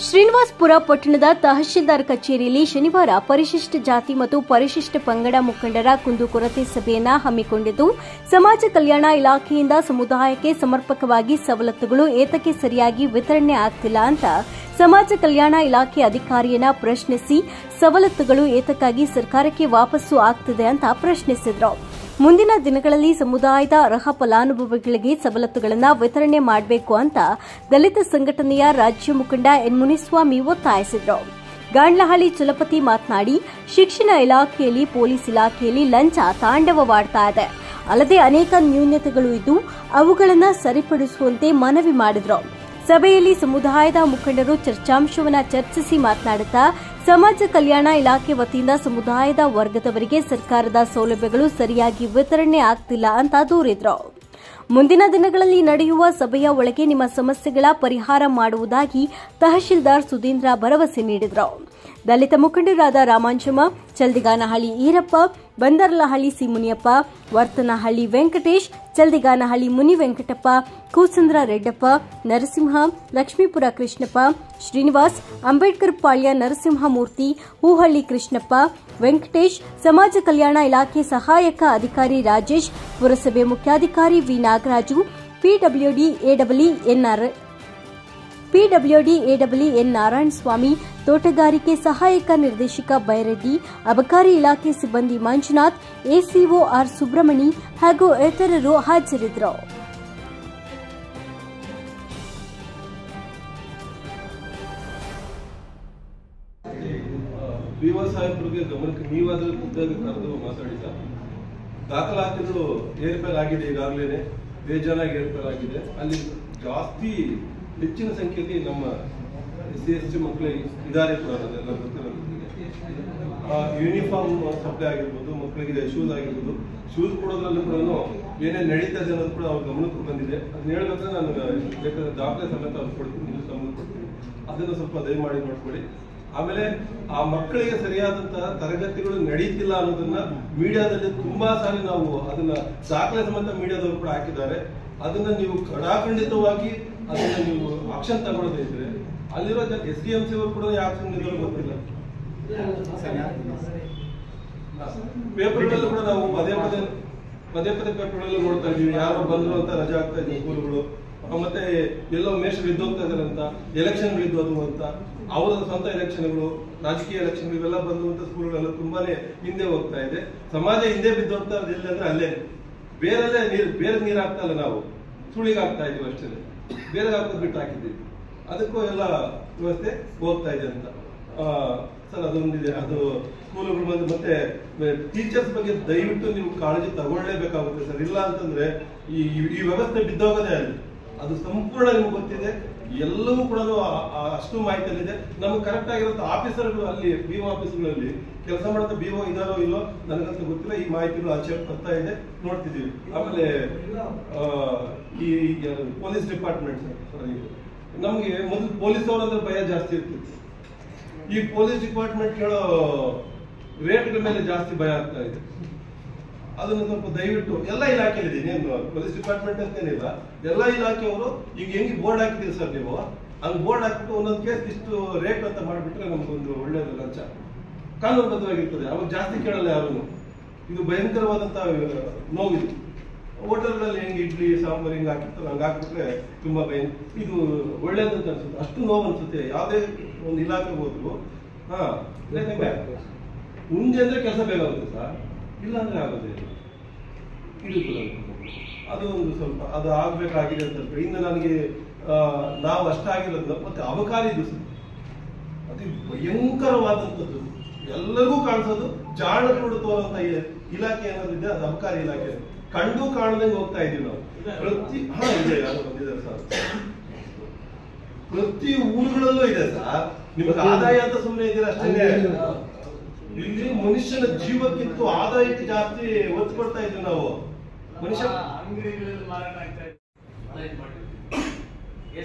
ಶ್ರೀನಿವಾಸಪುರ ಪಟ್ಟಣದ ತಹಶೀಲ್ದಾರ್ ಕಚೇರಿಯಲ್ಲಿ ಶನಿವಾರ ಪರಿಶಿಷ್ಟ ಜಾತಿ ಮತ್ತು ಪರಿಶಿಷ್ಟ ಪಂಗಡ ಮುಖಂಡರ ಕುಂದುಕೊರತೆ ಸಭೆಯನ್ನು ಹಮ್ಮಿಕೊಂಡಿದ್ದು, ಸಮಾಜ ಕಲ್ಯಾಣ ಇಲಾಖೆಯಿಂದ ಸಮುದಾಯಕ್ಕೆ ಸಮರ್ಪಕವಾಗಿ ಸವಲತ್ತುಗಳು ಏತಕ್ಕೆ ಸರಿಯಾಗಿ ವಿತರಣೆ ಆಗ್ತಿಲ್ಲ ಅಂತ ಸಮಾಜ ಕಲ್ಯಾಣ ಇಲಾಖೆ ಅಧಿಕಾರಿಯನ್ನ ಪ್ರಶ್ನಿಸಿ, ಸವಲತ್ತುಗಳು ಏತಕ್ಕಾಗಿ ಸರ್ಕಾರಕ್ಕೆ ವಾಪಸ್ಸು ಆಗ್ತಿದೆ ಅಂತ ಪ್ರಶ್ನಿಸಿದರು. ಮುಂದಿನ ದಿನಗಳಲ್ಲಿ ಸಮುದಾಯದ ಅರ್ಹ ಫಲಾನುಭವಿಗಳಿಗೆ ಸವಲತ್ತುಗಳನ್ನು ವಿತರಣೆ ಮಾಡಬೇಕು ಅಂತ ದಲಿತ ಸಂಘಟನೆಯ ರಾಜ್ಯ ಮುಖಂಡ ಎನ್ ಮುನಿಸ್ವಾಮಿ ಒತ್ತಾಯಿಸಿದರು. ಗಾಂಡ್ಲಹಳ್ಳಿ ಚಲಪತಿ ಮಾತನಾಡಿ, ಶಿಕ್ಷಣ ಇಲಾಖೆಯಲ್ಲಿ, ಪೊಲೀಸ್ ಇಲಾಖೆಯಲ್ಲಿ ಲಂಚ ತಾಂಡವವಾಡ್ತಾ ಇದೆ. ಅಲ್ಲದೆ ಅನೇಕ ನ್ಯೂನತೆಗಳು ಇದ್ದು ಅವುಗಳನ್ನು ಸರಿಪಡಿಸುವಂತೆ ಮನವಿ ಮಾಡಿದರು. ಸಭೆಯಲ್ಲಿ ಸಮುದಾಯದ ಮುಖಂಡರು ಚರ್ಚಾಂಶವನ್ನು ಚರ್ಚಿಸಿ ಮಾತನಾಡುತ್ತಾ, ಸಮಾಜ ಕಲ್ಯಾಣ ಇಲಾಖೆ ವತಿಯಿಂದ ಸಮುದಾಯದ ವರ್ಗದವರಿಗೆ ಸರ್ಕಾರದ ಸೌಲಭ್ಯಗಳು ಸರಿಯಾಗಿ ವಿತರಣೆ ಆಗ್ತಿಲ್ಲ ಅಂತ ದೂರಿದರು. ಮುಂದಿನ ದಿನಗಳಲ್ಲಿ ನಡೆಯುವ ಸಭೆಯ ಒಳಗೆ ನಿಮ್ಮ ಸಮಸ್ಯೆಗಳ ಪರಿಹಾರ ಮಾಡುವುದಾಗಿ ತಹಶೀಲ್ದಾರ್ ಸುಧೀಂದ್ರ ಭರವಸೆ ನೀಡಿದರು. ದಲಿತ ಮುಖಂಡರಾದ ರಾಮಾಂಜಮ್ಮ, ಚಲ್ದಿಗಾನಹಳ್ಳಿ ಈರಪ್ಪ, ಬಂದರ್ಲಹಳ್ಳಿ ಸಿ ಮುನಿಯಪ್ಪ, ವರ್ತನಹಳ್ಳಿ ವೆಂಕಟೇಶ್, ಚಲ್ದಿಗಾನಹಳ್ಳಿ ಮುನಿ ವೆಂಕಟಪ್ಪ, ಕೂಸಂದ್ರ ರೆಡ್ಡಪ್ಪ, ನರಸಿಂಹ, ಲಕ್ಷ್ಮೀಪುರ ಕೃಷ್ಣಪ್ಪ, ಶ್ರೀನಿವಾಸ್, ಅಂಬೇಡ್ಕರ್ ಪಾಳ್ಯ ನರಸಿಂಹಮೂರ್ತಿ, ಹೂಹಳ್ಳಿ ಕೃಷ್ಣಪ್ಪ, ವೆಂಕಟೇಶ್, ಸಮಾಜ ಕಲ್ಯಾಣ ಇಲಾಖೆ ಸಹಾಯಕ ಅಧಿಕಾರಿ ರಾಜೇಶ್, ಪುರಸಭೆ ಮುಖ್ಯಾಧಿಕಾರಿ V Nagaraju, PWD N Narayanaswamy, ತೋಟಗಾರಿಕೆ ಸಹಾಯಕ ನಿರ್ದೇಶಕ ಬೈರೆಡ್ಡಿ, ಅಬಕಾರಿ ಇಲಾಖೆ ಸಿಬ್ಬಂದಿ ಮಂಜುನಾಥ್, ಎಸಿಒ ಆರ್ ಸುಬ್ರಹ್ಮಣಿ ಹಾಗೂ ಇತರರು ಹಾಜರಿದ್ದರು. ಸಾಹೇಬರಿಗೆ ಗಮನಕ್ಕೆ ನೀವಾದ್ರೂ ಖುದ್ದಾಗಿ ಕರೆದು ಮಾತಾಡಿದ ದಾಖಲಾತಿಗಳು ಏರ್ಪೇರಾಗಿದೆ. ಈಗಾಗಲೇ ಬೇಜಾನಾಗಿ ಏರ್ಪೇರಾಗಿದೆ. ಅಲ್ಲಿ ಜಾಸ್ತಿ ಹೆಚ್ಚಿನ ಸಂಖ್ಯೆಯಲ್ಲಿ ನಮ್ಮ SC ಮಕ್ಕಳಿಗೆ ಇದಾರೆ ಕೂಡ ಅದೆಲ್ಲ ಗೊತ್ತಿರೋದು. ಯೂನಿಫಾರ್ಮ್ ಸಪ್ಲೈ ಆಗಿರ್ಬೋದು, ಮಕ್ಕಳಿಗೆ ಶೂಸ್ ಆಗಿರ್ಬೋದು, ಶೂಸ್ ಕೊಡೋದ್ರಲ್ಲೂ ಕೂಡ ಏನೇನು ನಡೀತಾ ಇದೆ ಅನ್ನೋದು ಕೂಡ ಅವ್ರ ಗಮನಕ್ಕೆ ಬಂದಿದೆ. ಅದನ್ನ ಹೇಳ್ಬೇಕಾದ್ರೆ ನಾನು ಬೇಕಾದ್ರೆ ದಾಖಲೆ ಸಮೇತ ಅವ್ರು ಕೊಡ್ತೀನಿ, ನೀವು ಸಂಬಂಧ ಕೊಡ್ತೀನಿ. ಅದನ್ನು ಸ್ವಲ್ಪ ದಯಮಾಡಿ ನೋಡ್ಕೊಳ್ಳಿ. ಆಮೇಲೆ ಆ ಮಕ್ಕಳಿಗೆ ಸರಿಯಾದಂತಹ ತರಗತಿಗಳು ನಡೀತಿಲ್ಲ ಅನ್ನೋದನ್ನ ಮೀಡಿಯಾದಲ್ಲಿ ತುಂಬಾ ಸಾರಿ ನಾವು ಅದನ್ನ ದಾಖಲೆ ಸಮೇತ ಮೀಡಿಯಾದವರು ಕೂಡ ಹಾಕಿದ್ದಾರೆ. ಅದನ್ನ ನೀವು ಕಡಾಖಂಡಿತವಾಗಿ ಅದನ್ನ ನೀವು ಆಕ್ಷನ್ ತಗೊಳ್ಳೋದೇ ಇದ್ರೆ ಅಲ್ಲಿರೋ SDMC ಅವರು ಕೂಡ ಆಕ್ಷನ್ ಗೊತ್ತಿಲ್ಲ. ಪೇಪರ್ಗಳಲ್ಲೂ ಕೂಡ ನಾವು ಪದೇ ಪದೇ ಪೇಪರ್ಗಳಲ್ಲೂ ನೋಡ್ತಾ ಇದೀವಿ. ಯಾರೋ ಬಂದ್ರು ಅಂತ ರಜಾ ಆಗ್ತಾ ಇದ್ದೀವಿ ಸ್ಕೂಲ್ಗಳು, ಮತ್ತೆ ಎಲ್ಲೋ ಮೇಷ ಬಿದ್ದೋಗ್ತಾ ಇದಾರೆ ಅಂತ, ಎಲೆಕ್ಷನ್ ಬಿದ್ದೋದು ಅಂತ, ಅವರ ಸ್ವಂತ ಎಲೆಕ್ಷನ್ಗಳು, ರಾಜಕೀಯ ಎಲೆಕ್ಷನ್ ಇವೆಲ್ಲ ಬಂದುವಂತ ಸ್ಕೂಲ್ಗಳೆಲ್ಲ ತುಂಬಾನೇ ಹಿಂದೆ ಹೋಗ್ತಾ ಇದೆ. ಸಮಾಜ ಹಿಂದೆ ಬಿದ್ದೋಗ್ತಾ ಇರೋದಿಲ್ಲ ಅಂದ್ರೆ ಅಲ್ಲೇ ಬೇರೆ ನೀರು ಹಾಕ್ತಾ ಇಲ್ಲ, ನಾವು ಸುಳಿಗೆ ಹಾಕ್ತಾ ಇದೀವಿ ಅಷ್ಟೇ. ಬೇರೆ ಹಾಕೋದು ಬಿಟ್ಟು ಹಾಕಿದ್ದೀವಿ. ಅದಕ್ಕೂ ಎಲ್ಲ ವ್ಯವಸ್ಥೆ ಹೋಗ್ತಾ ಇದೆ ಅಂತ ಸರ್ ಅದೊಂದಿದೆ. ಅದು ಸ್ಕೂಲ್ಗಳು ಬಂದು ಮತ್ತೆ ಟೀಚರ್ಸ್ ಬಗ್ಗೆ ದಯವಿಟ್ಟು ನೀವು ಕಾಳಜಿ ತಗೊಳ್ಳೇಬೇಕಾಗುತ್ತೆ ಸರ್. ಇಲ್ಲ ಅಂತಂದ್ರೆ ಈ ವ್ಯವಸ್ಥೆ ಬಿದ್ದೋಗೋದೇ ಅಲ್ಲಿ. ಅದು ಸಂಪೂರ್ಣ ನಿಮ್ಗೆ ಗೊತ್ತಿದೆ, ಎಲ್ಲವೂ ಕೂಡ ಅಷ್ಟು ಮಾಹಿತಿಯಲ್ಲಿದೆ. ನಮ್ಗೆ ಕರೆಕ್ಟ್ ಆಗಿರೋ ಆಫೀಸರ್ಗಳು ಅಲ್ಲಿ BO ಆಫೀಸ್ಗಳಲ್ಲಿ ಕೆಲಸ ಮಾಡುತ್ತ BO ಇದಾರೋ ಇಲ್ಲೋ ನನಗಂತ ಗೊತ್ತಿಲ್ಲ. ಈ ಮಾಹಿತಿಗಳು ಆಚೆ ಬರ್ತಾ ಇದೆ, ನೋಡ್ತಿದ್ದೀವಿ. ಆಮೇಲೆ ಈ ಪೊಲೀಸ್ ಡಿಪಾರ್ಟ್ಮೆಂಟ್ ನಮ್ಗೆ ಮೊದಲು ಪೊಲೀಸ್ ಅವರಂದ್ರೆ ಭಯ ಜಾಸ್ತಿ ಇರ್ತಿತ್ತು. ಈ ಪೊಲೀಸ್ ಡಿಪಾರ್ಟ್ಮೆಂಟ್ ಹೇಳೋ ರೇಟ್ಗಳ ಮೇಲೆ ಜಾಸ್ತಿ ಭಯ ಆಗ್ತಾ ಇದೆ. ಅದನ್ನು ಸ್ವಲ್ಪ ದಯವಿಟ್ಟು ಎಲ್ಲ ಇಲಾಖೆಯಲ್ಲಿ ಏನು ಪೊಲೀಸ್ ಡಿಪಾರ್ಟ್ಮೆಂಟ್ ಅಂತೇನಿಲ್ಲ, ಎಲ್ಲ ಇಲಾಖೆಯವರು ಈಗ ಹೆಂಗೆ ಬೋರ್ಡ್ ಹಾಕಿದ್ದೀರಿ ಸರ್ ನೀವು, ಹಂಗೆ ಬೋರ್ಡ್ ಹಾಕ್ಬಿಟ್ಟು ಒಂದೊಂದು ಕೇಸ್ ಇಷ್ಟು ರೇಟ್ ಅಂತ ಮಾಡಿಬಿಟ್ರೆ ನಮ್ಗೊಂದು ಒಳ್ಳೇದು, ಲಂಚ ಕಾನೂನುಬದ್ಧವಾಗಿರ್ತದೆ. ಅವಾಗ ಜಾಸ್ತಿ ಕೇಳಲ್ಲ ಯಾರು. ಇದು ಭಯಂಕರವಾದಂತ ನೋವಿದು. ಹೋಟೆಲ್ಗಳಲ್ಲಿ ಹೆಂಗೆ ಇಡ್ಲಿ ಸಾಂಬಾರ್ ಹಿಂಗೆ ಹಾಕಿರ್ತಾರೆ ಹಂಗೆ ಹಾಕ್ಬಿಟ್ರೆ ತುಂಬಾ ಇದು ಒಳ್ಳೇದಂತ ಅನ್ಸುತ್ತೆ. ಅಷ್ಟು ನೋವು ಅನ್ಸುತ್ತೆ ಯಾವುದೇ ಒಂದು ಇಲಾಖೆ ಹೋದ್ರು. ಮುಂದೆ ಅಂದ್ರೆ ಕೆಲಸ ಬೇಕಾಗುತ್ತೆ ಸರ್, ಇಲ್ಲ ಅಂದ್ರೆ ಆಗೋದೇ ಇಲ್ಲ. ಅದು ಒಂದು ಸ್ವಲ್ಪ ಅದು ಆಗ್ಬೇಕಾಗಿದೆ ಅಂತ. ಇನ್ನು ನನಗೆ ನಾವು ಅಷ್ಟಾಗಿರೋದು ಮತ್ತೆ ಅಬಕಾರಿ ದಿವಸ ಅತಿ ಭಯಂಕರವಾದಂಥದ್ದು, ಎಲ್ಲರಿಗೂ ಕಾಣಿಸೋದು ಜಾಣಗಳು ತೋರುವಂತ ಇಲಾಖೆ ಏನಾದಿದೆ ಅದು ಅಬಕಾರಿ ಇಲಾಖೆ. ಕಂಡು ಕಾಣದಂಗೆ ಹೋಗ್ತಾ ಇದೀವಿ ನಾವು. ಇದೆ ಯಾರು ಬಂದಿದ್ದಾರೆ ಸರ್, ಪ್ರತಿ ಊರುಗಳಲ್ಲೂ ಇದೆ ಸರ್. ನಿಮಗೆ ಆದಾಯ ಅಂತ ಸುಮ್ಮನೆ ಇದ್ದೀರಾ ಅಷ್ಟೇ. ಇಲ್ಲಿ ಮನುಷ್ಯನ ಜೀವಕ್ಕಿಂತ ಆದಾಯಕ್ಕೆ ಜಾಸ್ತಿ ಒತ್ತು ಕೊಡ್ತಾ ಇದ್ವಿ ನಾವು. ಮನುಷ್ಯ ಅಂಗಡಿಗಳಲ್ಲಿ ಮಾರಾಟ ಆಗ್ತಾ ಇದೆ.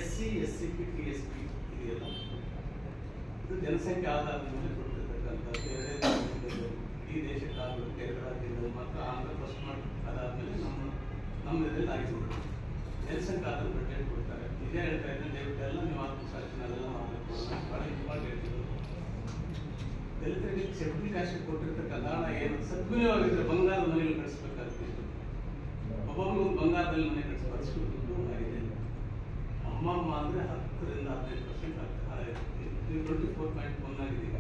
SC, SCP, TSP ಇದೆಯಲ್ಲ, ಇದು ಜನಸಂಖ್ಯೆ ಆಧಾರದ ಮೇಲೆ ಕೊಟ್ಟಿರ್ತಕ್ಕಂಥದ್ದು. ಈ ದೇಶಕ್ಕಾಗಲು ಕೇರಳ ರಾಜ್ಯದಲ್ಲಿ ಮಾತ್ರ ಆಂಧ್ರ ಫಸ್ಟ್ ಮಾಡಿ ಅದಾದ್ಮೇಲೆ ನಮ್ಮ ಇದರಲ್ಲಿ ಆಗಿಬಿಟ್ಟು ಜನಸಂಖ್ಯೆ ಆದ್ರೆ ಬಡ್ಜೆಟ್ ಕೊಡ್ತಾರೆ. ಇದೇ ಹೇಳ್ತಾ ಇದ್ದೀನಿ, ದಯವಿಟ್ಟು ಎಲ್ಲ ನೀವು ಆತ್ಮಸಾಕ್ಷಿ ಅದೆಲ್ಲ ಮಾಡಬೇಕು. ಭಾಳ ಇಂಪಾರ್ಟೆಂಟ್ ಇದು. ದಲಿತರಿಗೆ ಶೆಡ್ಯೂಲ್ ಕಾಸ್ಟ್ ಕೊಟ್ಟಿರ್ತಕ್ಕಂಥ ಹಣ ಏನು ಸದ್ವಿನಿಯೋಗಿದ್ರೆ ಬಂಗಾರದ ಮನೆಯಲ್ಲಿ ಕಳಿಸ್ಬೇಕಾಗ್ತಿತ್ತು. ಒಬ್ಬೊಬ್ಬರು ಬಂಗಾರದಲ್ಲಿ ಮನೆ ಕಳಿಸ್ಬೇಕು ಆಗಿದೆ. ಅಮ್ಮಮ್ಮ ಅಂದರೆ 10% 15% ಆಗ್ತದೆ. 24.1 ಆಗಿದೆ ಈಗ.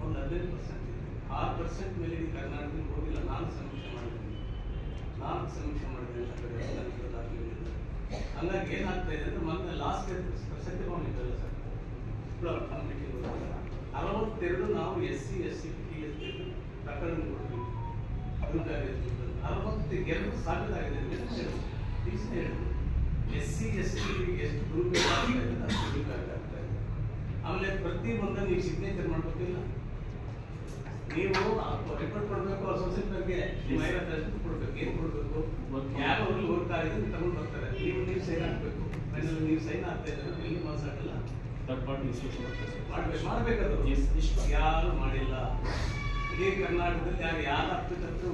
ಒಂದು 15% ಇದೆ. 6% ಮೇಲೆ ಈ ಕರ್ನಾಟಕದಲ್ಲಿ ಹೋಗಿಲ್ಲ. ನಾನು ಸಮೀಕ್ಷೆ ಮಾಡಿದ್ದೀನಿ ಹಂಗಾಗಿ ಏನಾಗ್ತಾ ಇದೆ ಅಂದ್ರೆ ಮೊನ್ನೆ ಲಾಸ್ಟ್ ಸತ್ಯಭಾವನೆ ಇದ್ದಲ್ಲ ಸರ್, 62 ನಾವು SC SC PSP ಪ್ರಕರಣ ಕೊಡ್ತೀವಿ. 62 ಸಾಬೀತಾಗಿದೆ. SC SC ಎಷ್ಟು ದುರುಪಯೋಗ ಆಗ್ತಾ ಇದೆ ಅಷ್ಟು ದುರುಪಯೋಗ ಆಗ್ತಾ ಇದೆ. ಆಮೇಲೆ ಪ್ರತಿ ಒಂದನ್ನು ನೀವು ಸಿಗ್ನೇಚರ್ ಮಾಡ್ಬೇಕಿಲ್ಲ. ನೀವು ರಿಪೋರ್ಟ್ ಕೊಡಬೇಕು, ಸೊಸೈಟಿಗೆ ಕೊಡ್ಬೇಕು. ಏನು ಕೊಡಬೇಕು, ಯಾರು ಅವ್ರಿಗೆ ಹೋಗ್ತಾ ಇದ್ರೆ ತಗೊಂಡು ಬರ್ತಾರೆ. ನೀವು ಸೈನ್ ಹಾಕ್ಬೇಕು. ಫೈನಲ್ ನೀವು ಸೈನ್ ಆಗ್ತಾ ಇದ್ರೆ ಎಲ್ಲಿ ಮಾತಾಡಲ್ಲ, ಮಾಡ್ಬೇಕದು. ಯಾರು ಮಾಡಿಲ್ಲ. ಇಡೀ ಕರ್ನಾಟಕದಲ್ಲಿ ಯಾರು 10